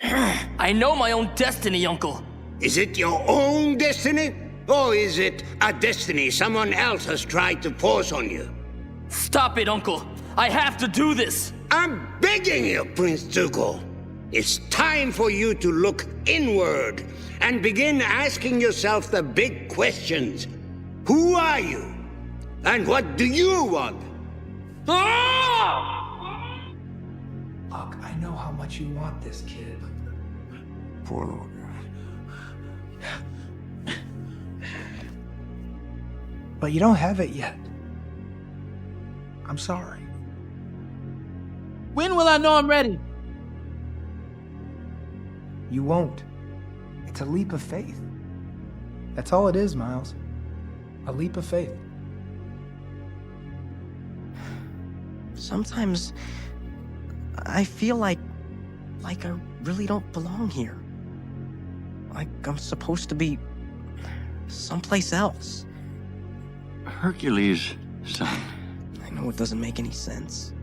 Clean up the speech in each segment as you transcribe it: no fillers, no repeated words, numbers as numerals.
I know my own destiny, Uncle. Is it your own destiny? Or is it a destiny someone else has tried to force on you? Stop it, Uncle. I have to do this. I'm begging you, Prince Zuko. It's time for you to look inward and begin asking yourself the big questions. Who are you? And what do you want? Ah! Look, I know how much you want this, kid. Poor little guy. But you don't have it yet. I'm sorry. When will I know I'm ready? You won't. It's a leap of faith. That's all it is, Miles. A leap of faith. Sometimes I feel like I really don't belong here. Like I'm supposed to be someplace else. Hercules, son. I know it doesn't make any sense.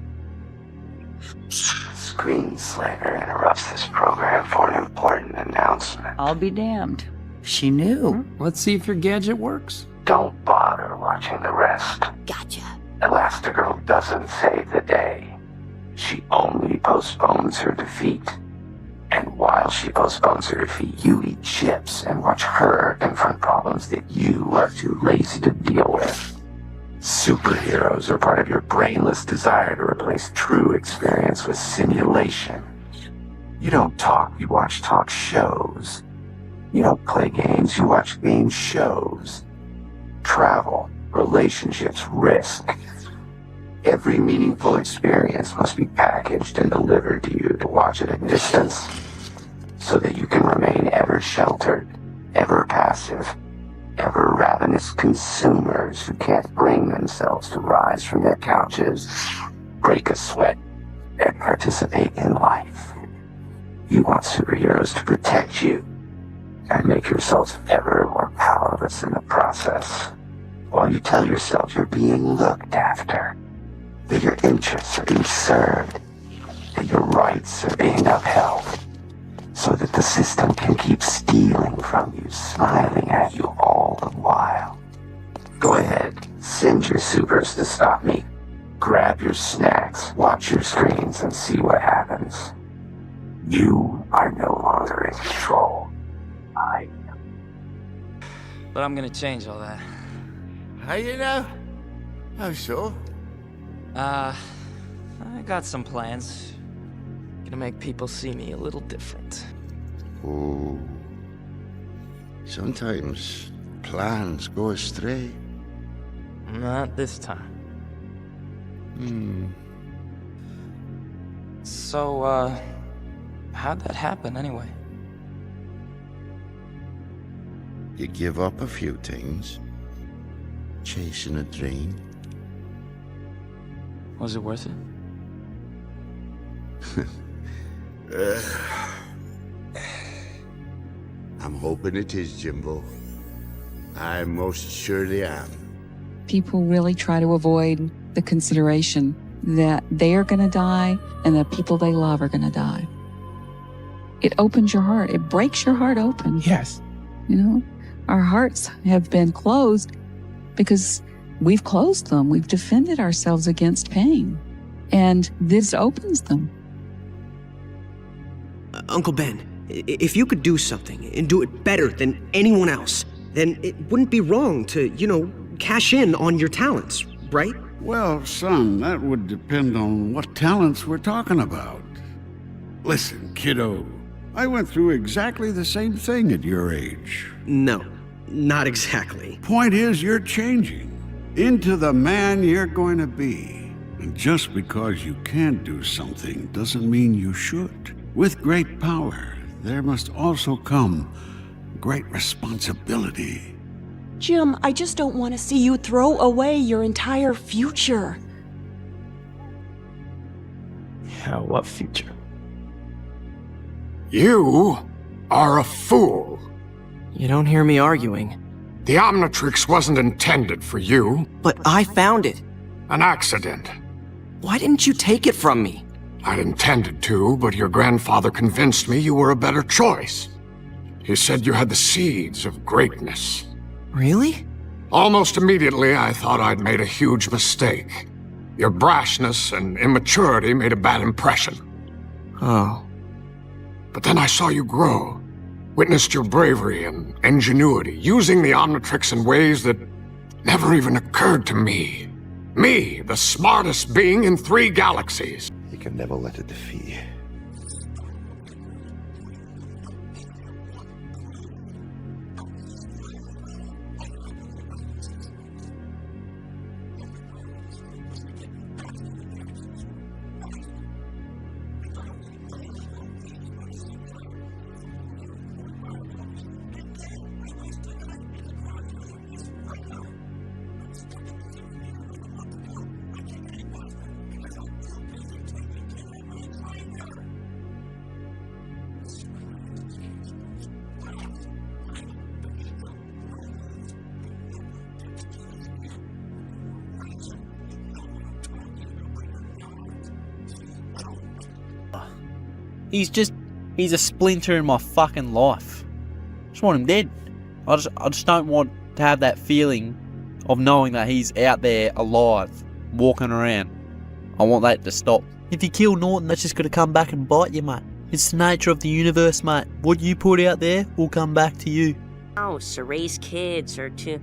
Screenslayer interrupts this program for an important announcement. I'll be damned. She knew. Let's see if your gadget works. Don't bother watching the rest. Gotcha. Elastigirl doesn't save the day. She only postpones her defeat. And while she postpones her defeat, you eat chips and watch her confront problems that you are too lazy to deal with. Superheroes are part of your brainless desire to replace true experience with simulation. You don't talk, you watch talk shows. You don't play games, you watch game shows. Travel, relationships, risk. Every meaningful experience must be packaged and delivered to you to watch at a distance, so that you can remain ever sheltered, ever passive, ever ravenous consumers who can't bring themselves to rise from their couches, break a sweat, and participate in life. You want superheroes to protect you, and make yourselves ever more powerless in the process, while you tell yourself you're being looked after, that your interests are being served, that your rights are being upheld, so that the system can keep stealing from you, smiling at you all the while. Go ahead, send your supers to stop me. Grab your snacks, watch your screens, and see what happens. You are no longer in control. I am. But I'm gonna change all that. How you know? How so? I got some plans. Gonna make people see me a little different. Oh. Sometimes plans go astray. Not this time. So, how'd that happen anyway? You give up a few things. Chasing a dream. Was it worth it? I'm hoping it is, Jimbo. I most surely am. People really try to avoid the consideration that they are going to die and the people they love are going to die. It opens your heart. It breaks your heart open. Yes. You know, our hearts have been closed because we've closed them. We've defended ourselves against pain. And this opens them. Uncle Ben, if you could do something and do it better than anyone else, then it wouldn't be wrong to, cash in on your talents, right? Well, son, that would depend on what talents we're talking about. Listen, kiddo, I went through exactly the same thing at your age. No, not exactly. Point is, you're changing into the man you're going to be. And just because you can do something doesn't mean you should. With great power, there must also come great responsibility. Jim, I just don't want to see you throw away your entire future. Yeah, what future? You are a fool. You don't hear me arguing. The Omnitrix wasn't intended for you. But I found it. An accident. Why didn't you take it from me? I'd intended to, but your grandfather convinced me you were a better choice. He said you had the seeds of greatness. Really? Almost immediately, I thought I'd made a huge mistake. Your brashness and immaturity made a bad impression. Oh. But then I saw you grow, witnessed your bravery and ingenuity, using the Omnitrix in ways that never even occurred to me. Me, the smartest being in 3 galaxies. You can never let it defeat you. He's a splinter in my fucking life. Just want him dead. I just don't want to have that feeling of knowing that he's out there alive, walking around. I want that to stop. If you kill Norton, that's just gonna come back and bite you, mate. It's the nature of the universe, mate. What you put out there will come back to you. To raise kids or to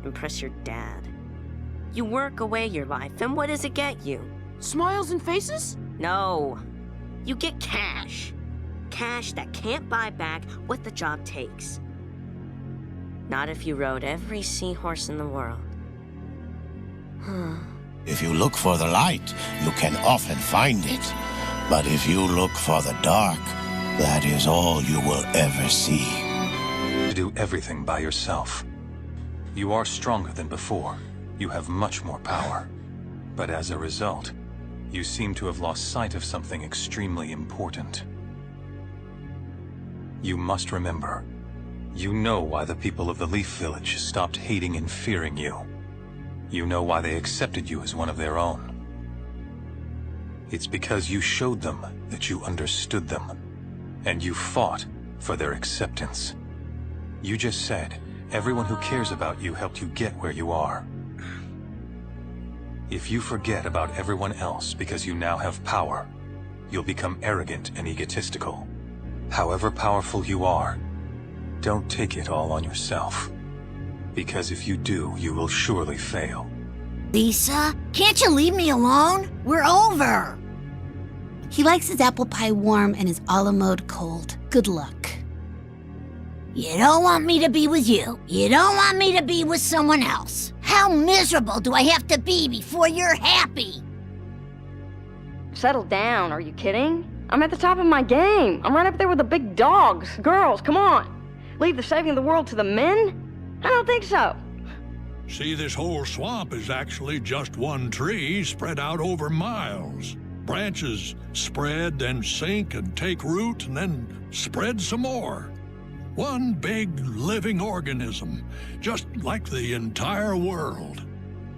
impress your dad. You work away your life, and what does it get you? Smiles and faces? No. You get cash. Cash that can't buy back what the job takes. Not if you rode every seahorse in the world. If you look for the light, you can often find it. But if you look for the dark, that is all you will ever see. To do everything by yourself. You are stronger than before. You have much more power. But as a result, you seem to have lost sight of something extremely important. You must remember, you know why the people of the Leaf Village stopped hating and fearing you. You know why they accepted you as one of their own. It's because you showed them that you understood them, and you fought for their acceptance. You just said, everyone who cares about you helped you get where you are. If you forget about everyone else because you now have power, you'll become arrogant and egotistical. However powerful you are, don't take it all on yourself. Because if you do, you will surely fail. Lisa, can't you leave me alone? We're over. He likes his apple pie warm and his a la mode cold. Good luck. You don't want me to be with you. You don't want me to be with someone else. How miserable do I have to be before you're happy? Settle down, are you kidding? I'm at the top of my game. I'm right up there with the big dogs. Girls, come on. Leave the saving of the world to the men? I don't think so. See, this whole swamp is actually just one tree spread out over miles. Branches spread, then sink and take root, and then spread some more. One big living organism, just like the entire world.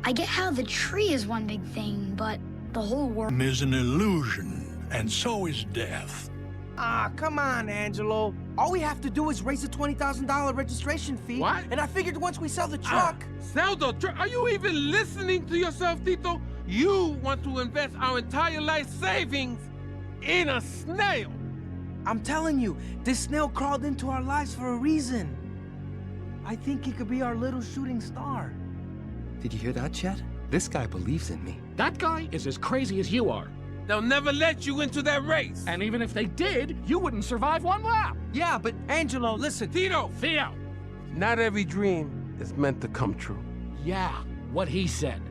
I get how the tree is one big thing, but the whole world is an illusion, and so is death. Ah, come on, Angelo. All we have to do is raise a $20,000 registration fee. What? And I figured once we sell the truck... Sell the truck? Are you even listening to yourself, Tito? You want to invest our entire life savings in a snail. I'm telling you, this snail crawled into our lives for a reason. I think he could be our little shooting star. Did you hear that, Chet? This guy believes in me. That guy is as crazy as you are. They'll never let you into that race. And even if they did, you wouldn't survive one lap. Yeah, but Angelo, listen. Tito, Theo. Not every dream is meant to come true. Yeah, what he said.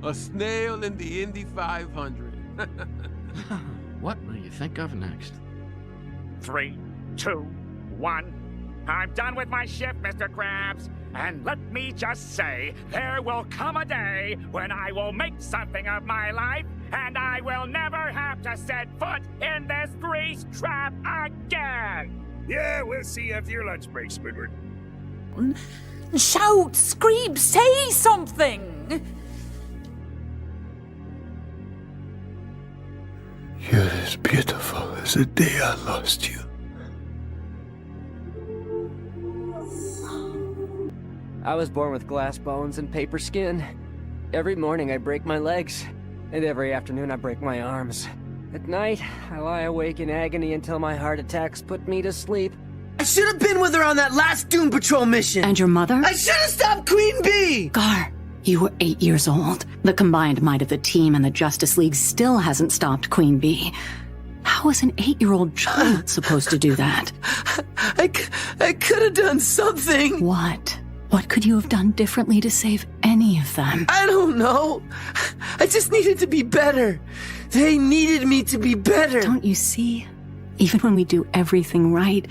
A snail in the Indy 500. What will you think of next? 3, 2, 1. I'm done with my shift, Mr. Krabs. And let me just say, there will come a day when I will make something of my life, and I will never have to set foot in this grease trap again. Yeah, we'll see after your lunch break, Squidward. Shout, scream, say something! as beautiful as the day I lost you. I was born with glass bones and paper skin. Every morning I break my legs, and every afternoon I break my arms. At night, I lie awake in agony until my heart attacks put me to sleep. I should have been with her on that last Doom Patrol mission! And your mother? I should have stopped Queen Bee! Gar, you were 8 years old. The combined might of the team and the Justice League still hasn't stopped Queen Bee. How is an 8-year-old child supposed to do that? I could have done something! What? What could you have done differently to save any of them? I don't know. I just needed to be better. They needed me to be better. Don't you see? Even when we do everything right,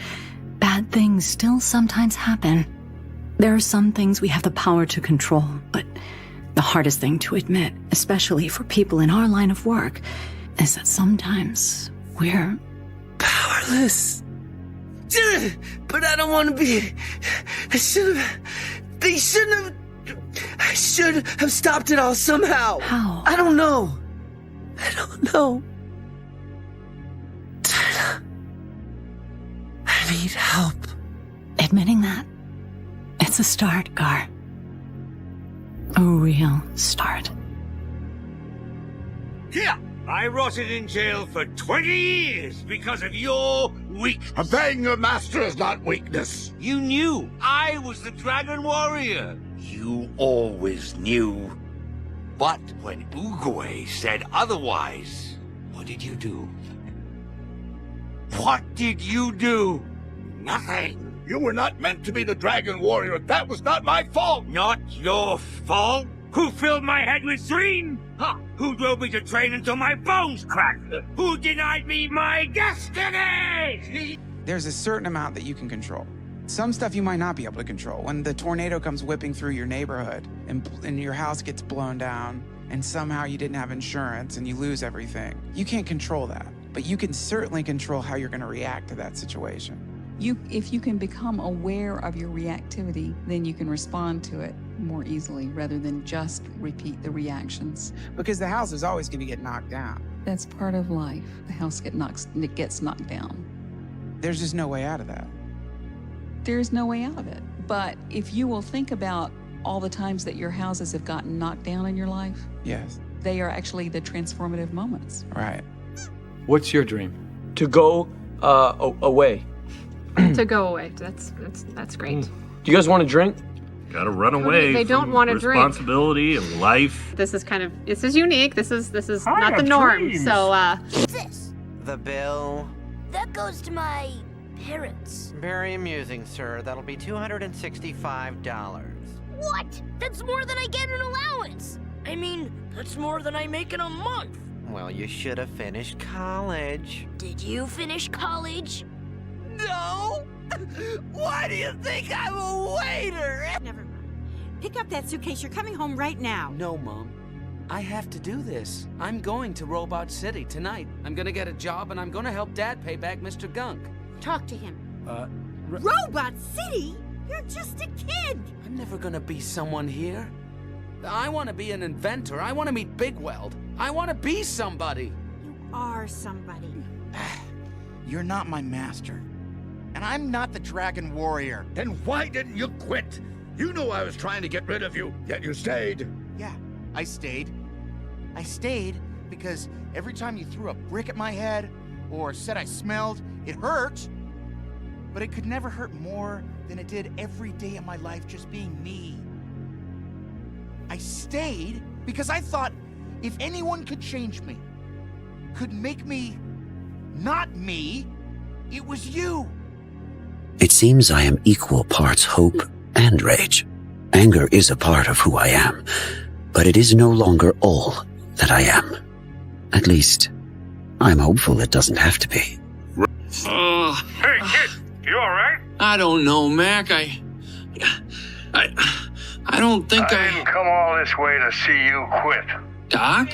bad things still sometimes happen. There are some things we have the power to control, but the hardest thing to admit, especially for people in our line of work, is that sometimes we're powerless. But I don't want to be. I should have stopped it all somehow. How? I don't know. I need help. Admitting that, it's a start, Gar. A real start. Here, I rotted in jail for 20 years because of your weakness. Obeying your master is not weakness. You knew I was the Dragon Warrior. You always knew. But when Oogway said otherwise, what did you do? What did you do? Nothing. You were not meant to be the Dragon Warrior. That was not my fault. Not your fault? Who filled my head with dream? Huh? Who drove me to train until my bones cracked? Who denied me my destiny? There's a certain amount that you can control. Some stuff you might not be able to control. When the tornado comes whipping through your neighborhood and your house gets blown down and somehow you didn't have insurance and you lose everything, you can't control that. But you can certainly control how you're going to react to that situation. If you can become aware of your reactivity, then you can respond to it more easily rather than just repeat the reactions. Because the house is always going to get knocked down. That's part of life. The house gets knocked down. There's just no way out of that. There's no way out of it. But if you will think about all the times that your houses have gotten knocked down in your life, yes, they are actually the transformative moments. Right. What's your dream? To go away. To go away. That's great. Do you guys want to drink? Gotta run away. They don't want to drink. Responsibility and life. This is unique. This is not the norm. Dreams. So This. The bill. That goes to my parents. Very amusing, sir. That'll be $265. What? That's more than I get in allowance. I mean, that's more than I make in a month. Well, you should have finished college. Did you finish college? No! Why do you think I'm a waiter? Never mind. Pick up that suitcase. You're coming home right now. No, Mom. I have to do this. I'm going to Robot City tonight. I'm gonna get a job and I'm gonna help Dad pay back Mr. Gunk. Talk to him. Robot City? You're just a kid. I'm never gonna be someone here. I want to be an inventor. I want to meet Big Weld. I want to be somebody. You are somebody. You're not my master. And I'm not the Dragon Warrior. Then why didn't you quit? You knew I was trying to get rid of you, yet you stayed. Yeah, I stayed. I stayed because every time you threw a brick at my head or said I smelled, it hurt. But it could never hurt more than it did every day of my life just being me. I stayed because I thought if anyone could change me, could make me not me, it was you. It seems I am equal parts hope and rage. Anger is a part of who I am, but it is no longer all that I am. At least, I'm hopeful it doesn't have to be. Hey, kid, you alright? I don't know, Mac. I don't think I didn't come all this way to see you quit. Doc?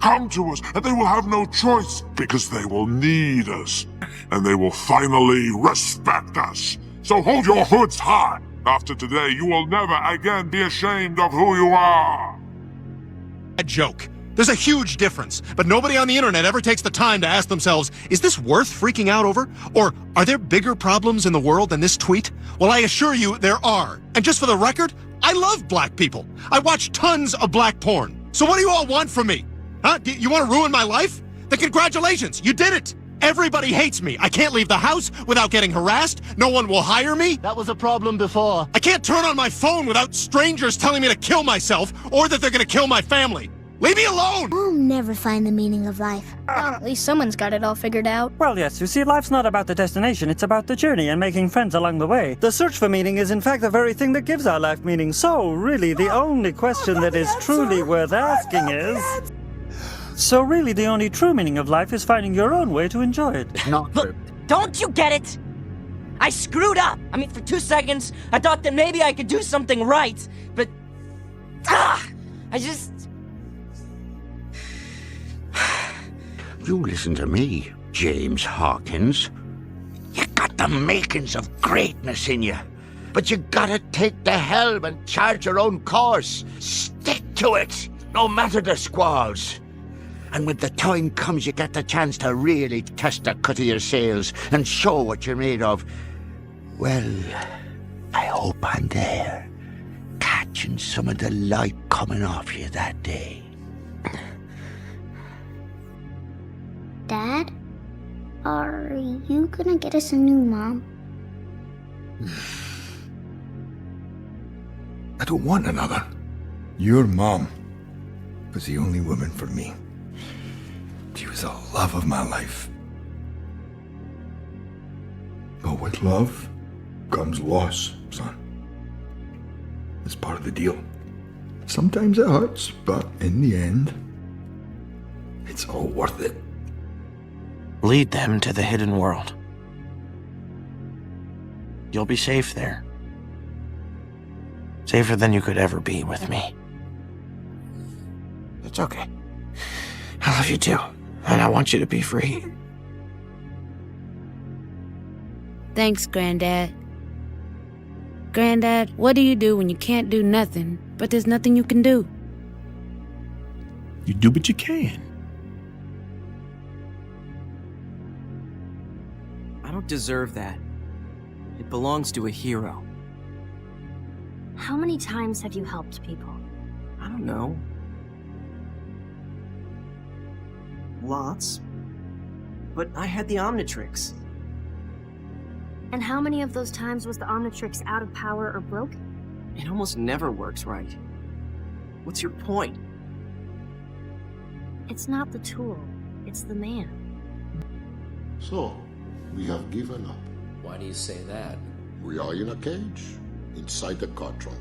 Come to us, and they will have no choice, because they will need us. And they will finally respect us. So hold your hoods high. After today, you will never again be ashamed of who you are. A joke. There's a huge difference, but nobody on the internet ever takes the time to ask themselves, is this worth freaking out over? Or are there bigger problems in the world than this tweet? Well, I assure you there are. And just for the record, I love black people. I watch tons of black porn. So what do you all want from me? Huh? You want to ruin my life? Then congratulations, you did it! Everybody hates me. I can't leave the house without getting harassed. No one will hire me. That was a problem before. I can't turn on my phone without strangers telling me to kill myself or that they're gonna kill my family. Leave me alone! We'll never find the meaning of life. Well, at least someone's got it all figured out. Well, yes, you see, life's not about the destination, it's about the journey and making friends along the way. The search for meaning is in fact the very thing that gives our life meaning. So, really, the only question that is truly worth asking is... So really, the only true meaning of life is finding your own way to enjoy it. Look, don't you get it? I screwed up. I mean, for 2 seconds, I thought that maybe I could do something right, but... I just... You listen to me, James Hawkins. You got the makings of greatness in you, but you gotta take the helm and charge your own course. Stick to it, no matter the squalls. And when the time comes you get the chance to really test the cut of your sails and show what you're made of, well, I hope I'm there, catching some of the light coming off you that day. Dad, are you gonna get us a new mom? I don't want another. Your mom was the only woman for me. She was the love of my life. But with love comes loss, son. It's part of the deal. Sometimes it hurts, but in the end, it's all worth it. Lead them to the hidden world. You'll be safe there. Safer than you could ever be with me. It's okay. I love you too. And I want you to be free. Thanks, Granddad. Granddad, what do you do when you can't do nothing, but there's nothing you can do? You do what you can. I don't deserve that. It belongs to a hero. How many times have you helped people? I don't know. Lots. But I had the Omnitrix. And how many of those times was the Omnitrix out of power or broken? It almost never works right. What's your point? It's not the tool, it's the man. So, we have given up. Why do you say that? We are in a cage, inside the car trunk,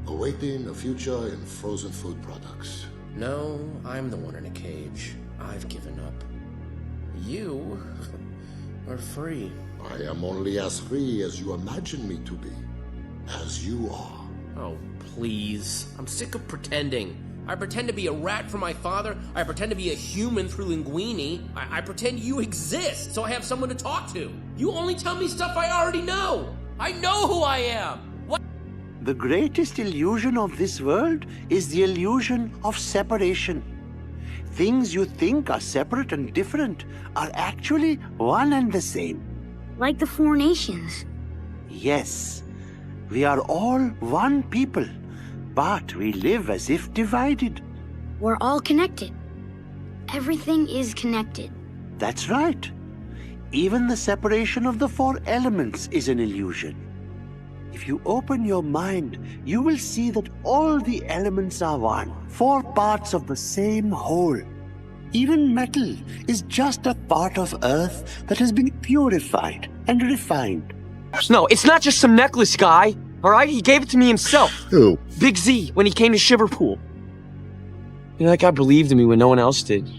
awaiting a future in frozen food products. No, I'm the one in a cage. I've given up. You are free. I am only as free as you imagine me to be. As you are. Oh, please. I'm sick of pretending. I pretend to be a rat for my father. I pretend to be a human through Linguini. I pretend you exist, so I have someone to talk to. You only tell me stuff I already know. I know who I am. What? The greatest illusion of this world is the illusion of separation. Things you think are separate and different are actually one and the same. Like the 4 nations. Yes, we are all one people, but we live as if divided. We're all connected. Everything is connected. That's right. Even the separation of the 4 elements is an illusion. If you open your mind, you will see that all the elements are one, 4 parts of the same whole. Even metal is just a part of Earth that has been purified and refined. No, it's not just some necklace guy, alright? He gave it to me himself. Who? Big Z, when he came to Shiverpool. You know, that guy believed in me when no one else did.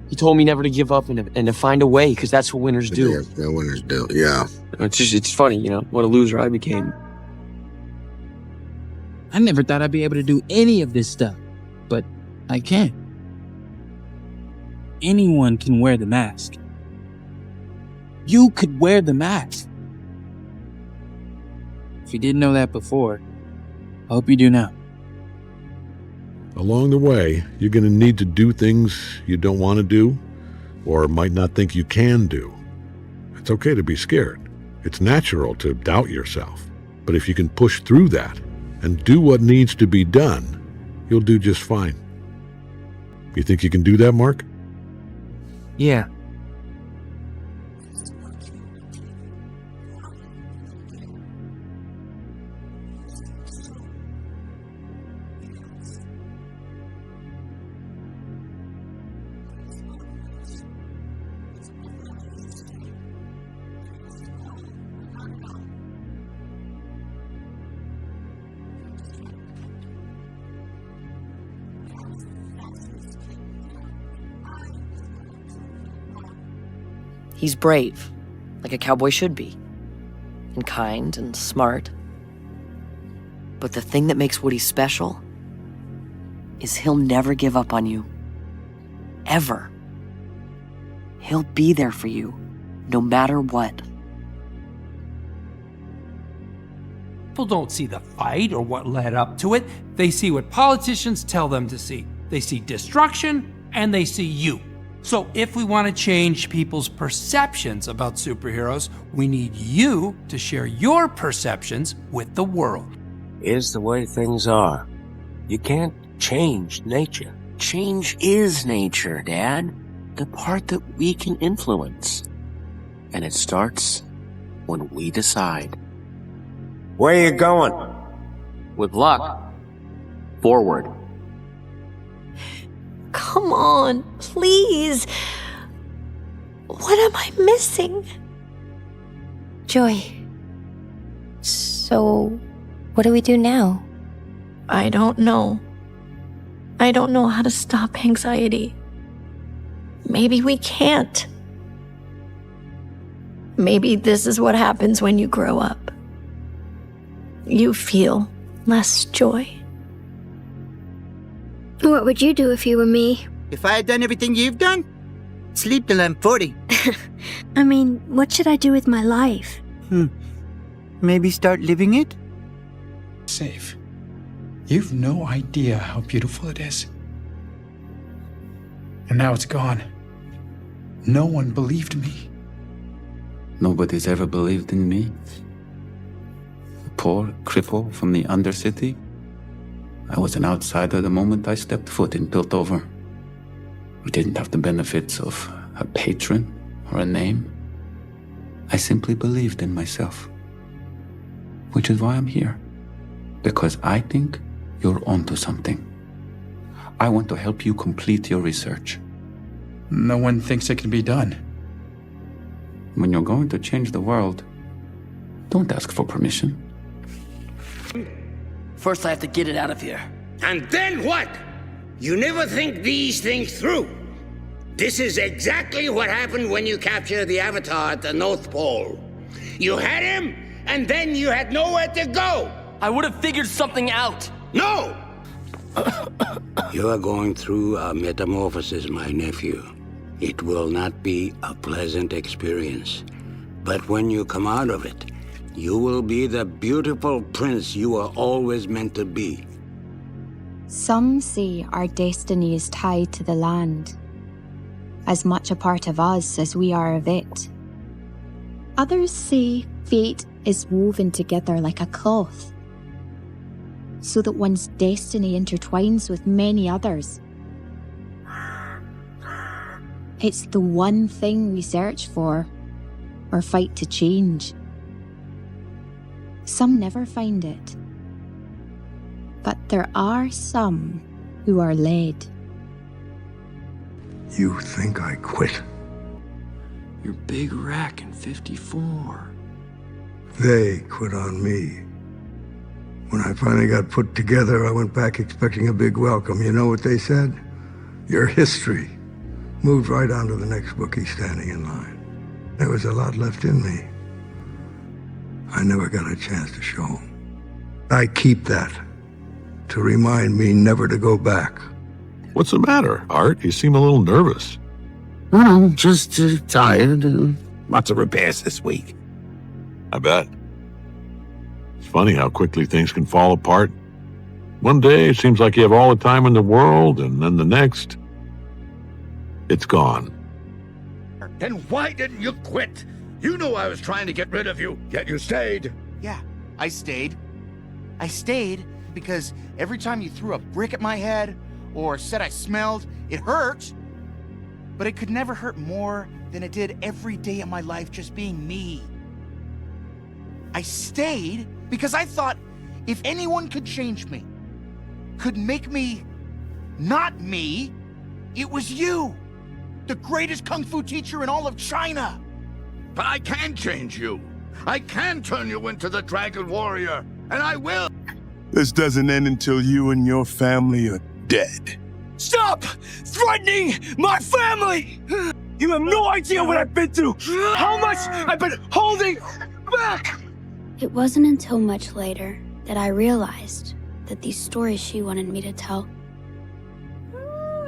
He told me never to give up and to find a way, because that's what winners do. Yeah, that winners do, yeah. It's funny, you know, what a loser I became. I never thought I'd be able to do any of this stuff, but I can. Anyone can wear the mask. You could wear the mask. If you didn't know that before, I hope you do now. Along the way, you're going to need to do things you don't want to do or might not think you can do. It's okay to be scared. It's natural to doubt yourself. But if you can push through that and do what needs to be done, you'll do just fine. You think you can do that, Mark? Yeah. He's brave, like a cowboy should be, and kind and smart. But the thing that makes Woody special is he'll never give up on you. Ever. He'll be there for you, no matter what. People don't see the fight or what led up to it. They see what politicians tell them to see. They see destruction, and they see you. So if we want to change people's perceptions about superheroes, we need you to share your perceptions with the world. Is the way things are. You can't change nature. Change is nature, Dad. The part that we can influence. And it starts when we decide. Where you going? With luck. Forward. Come on, please. What am I missing? Joy. So, what do we do now? I don't know. I don't know how to stop anxiety. Maybe we can't. Maybe this is what happens when you grow up. You feel less joy. What would you do if you were me? If I had done everything you've done, sleep till I'm 40. I mean, what should I do with my life? Maybe start living it? Safe. You've no idea how beautiful it is. And now it's gone. No one believed me. Nobody's ever believed in me. A poor cripple from the Undercity. I was an outsider the moment I stepped foot in Piltover. I didn't have the benefits of a patron or a name. I simply believed in myself. Which is why I'm here. Because I think you're onto something. I want to help you complete your research. No one thinks it can be done. When you're going to change the world, don't ask for permission. First, I have to get it out of here. And then what? You never think these things through. This is exactly what happened when you captured the Avatar at the North Pole. You had him, and then you had nowhere to go. I would have figured something out. No! You are going through a metamorphosis, my nephew. It will not be a pleasant experience. But when you come out of it, you will be the beautiful prince you were always meant to be. Some say our destiny is tied to the land, as much a part of us as we are of it. Others say fate is woven together like a cloth, so that one's destiny intertwines with many others. It's the one thing we search for, or fight to change. Some never find it. But there are some who are led. You think I quit? Your big rack in 54. They quit on me. When I finally got put together, I went back expecting a big welcome. You know what they said? Your history. Moved right on to the next bookie standing in line. There was a lot left in me. I never got a chance to show them. I keep that to remind me never to go back. What's the matter, Art? You seem a little nervous. No, just tired. Lots of repairs this week. I bet. It's funny how quickly things can fall apart. One day it seems like you have all the time in the world, and then the next, it's gone. Then why didn't you quit? You knew I was trying to get rid of you, yet you stayed. Yeah, I stayed. I stayed because every time you threw a brick at my head or said I smelled, it hurt. But it could never hurt more than it did every day of my life just being me. I stayed because I thought if anyone could change me, could make me not me, it was you. The greatest kung fu teacher in all of China. But I can change you. I can turn you into the Dragon Warrior, and I will. This doesn't end until you and your family are dead. Stop threatening my family! You have no idea what I've been through, how much I've been holding back! It wasn't until much later that I realized that these stories she wanted me to tell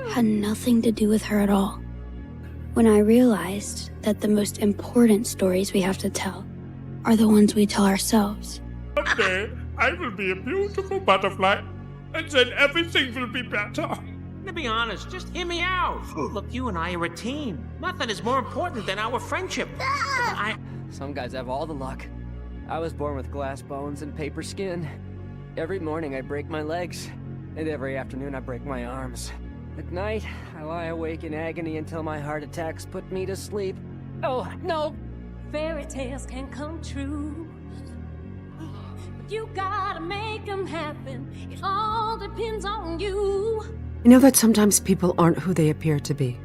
had nothing to do with her at all. When I realized that the most important stories we have to tell are the ones we tell ourselves. One day, I will be a beautiful butterfly, and then everything will be better. To be honest, just hear me out. Look, you and I are a team. Nothing is more important than our friendship. Some guys have all the luck. I was born with glass bones and paper skin. Every morning I break my legs, and every afternoon I break my arms. At night, I lie awake in agony until my heart attacks put me to sleep. Oh, no! Fairy tales can come true, but you gotta make them happen. It all depends on you. You know that sometimes people aren't who they appear to be.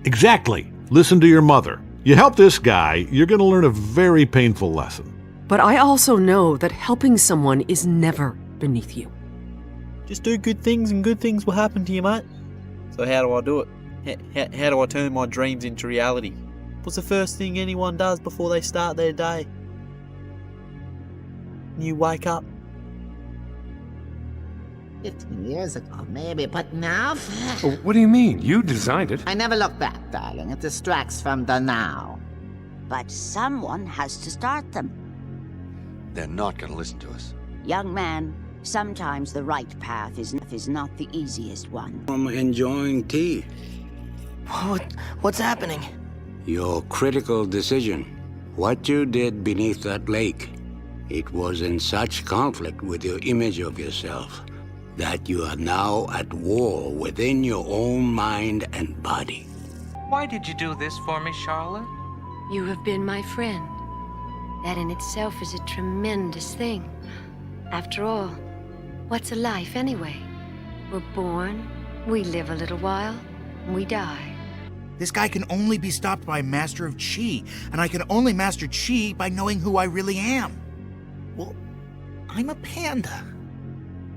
Exactly. Listen to your mother. You help this guy, you're going to learn a very painful lesson. But I also know that helping someone is never beneath you. Just do good things and good things will happen to you, mate. So how do I do it? How do I turn my dreams into reality? What's the first thing anyone does before they start their day? You wake up. 15 years ago, maybe, but now... What do you mean? You designed it. I never look back, darling. It distracts from the now. But someone has to start them. They're not going to listen to us. Young man, sometimes the right path is not the easiest one. I'm enjoying tea. What's happening? Your critical decision. What you did beneath that lake. It was in such conflict with your image of yourself that you are now at war within your own mind and body. Why did you do this for me, Charlotte? You have been my friend. That in itself is a tremendous thing. After all, what's a life anyway? We're born, we live a little while, we die. This guy can only be stopped by a master of Chi, and I can only master Chi by knowing who I really am. Well, I'm a panda.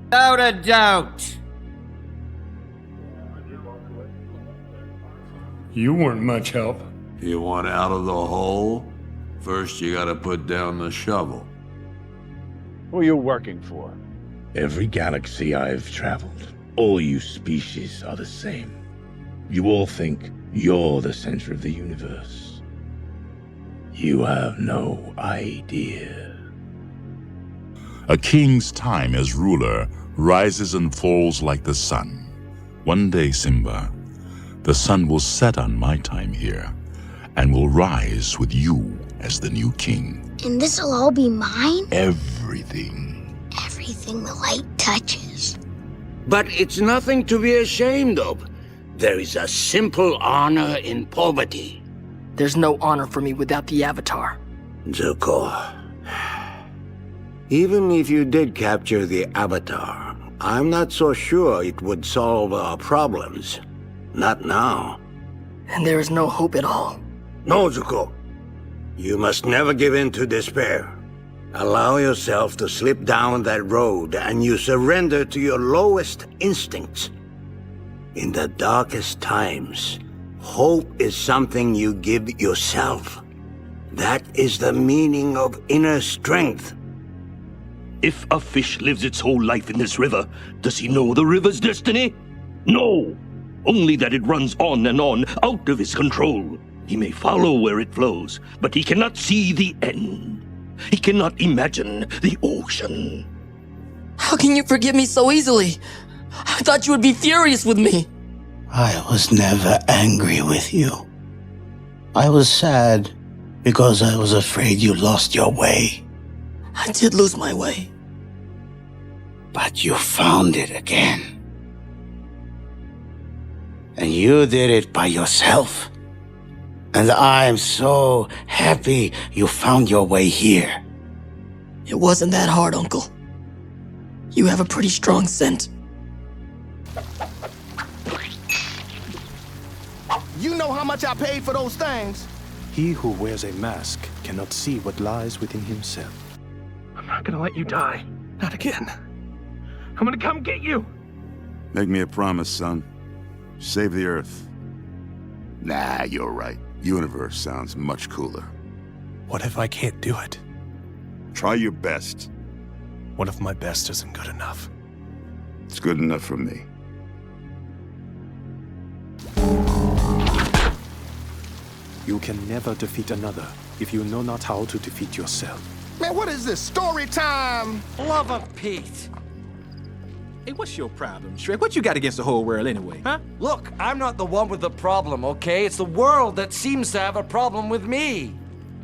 Without a doubt. You weren't much help. You want out of the hole? First, you gotta put down the shovel. Who are you working for? Every galaxy I've traveled, all you species are the same. You all think you're the center of the universe. You have no idea. A king's time as ruler rises and falls like the sun. One day, Simba, the sun will set on my time here and will rise with you as the new king. And this'll all be mine? Everything. Everything the light touches. But it's nothing to be ashamed of. There is a simple honor in poverty. There's no honor for me without the Avatar. Zuko, even if you did capture the Avatar, I'm not so sure it would solve our problems. Not now. And there is no hope at all. No, Zuko. You must never give in to despair. Allow yourself to slip down that road and you surrender to your lowest instincts. In the darkest times, hope is something you give yourself. That is the meaning of inner strength. If a fish lives its whole life in this river, does he know the river's destiny? No! Only that it runs on and on, out of his control. He may follow where it flows, but he cannot see the end. He cannot imagine the ocean. How can you forgive me so easily? I thought you would be furious with me. I was never angry with you. I was sad because I was afraid you lost your way. I did lose my way. But you found it again. And you did it by yourself. And I'm so happy you found your way here. It wasn't that hard, Uncle. You have a pretty strong scent. You know how much I paid for those things? He who wears a mask cannot see what lies within himself. I'm not gonna let you die. Not again. I'm gonna come get you. Make me a promise, son. Save the Earth. Nah, you're right. Universe sounds much cooler. What if I can't do it? Try your best. What if my best isn't good enough? It's good enough for me. You can never defeat another if you know not how to defeat yourself. Man, what is this, story time? Love of Pete. Hey, what's your problem, Shrek? What you got against the whole world anyway, huh? Look, I'm not the one with the problem, okay? It's the world that seems to have a problem with me.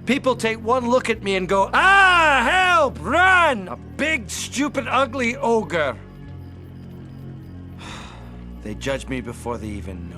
People take one look at me and go, ah, help, run! A big, stupid, ugly ogre. They judge me before they even know.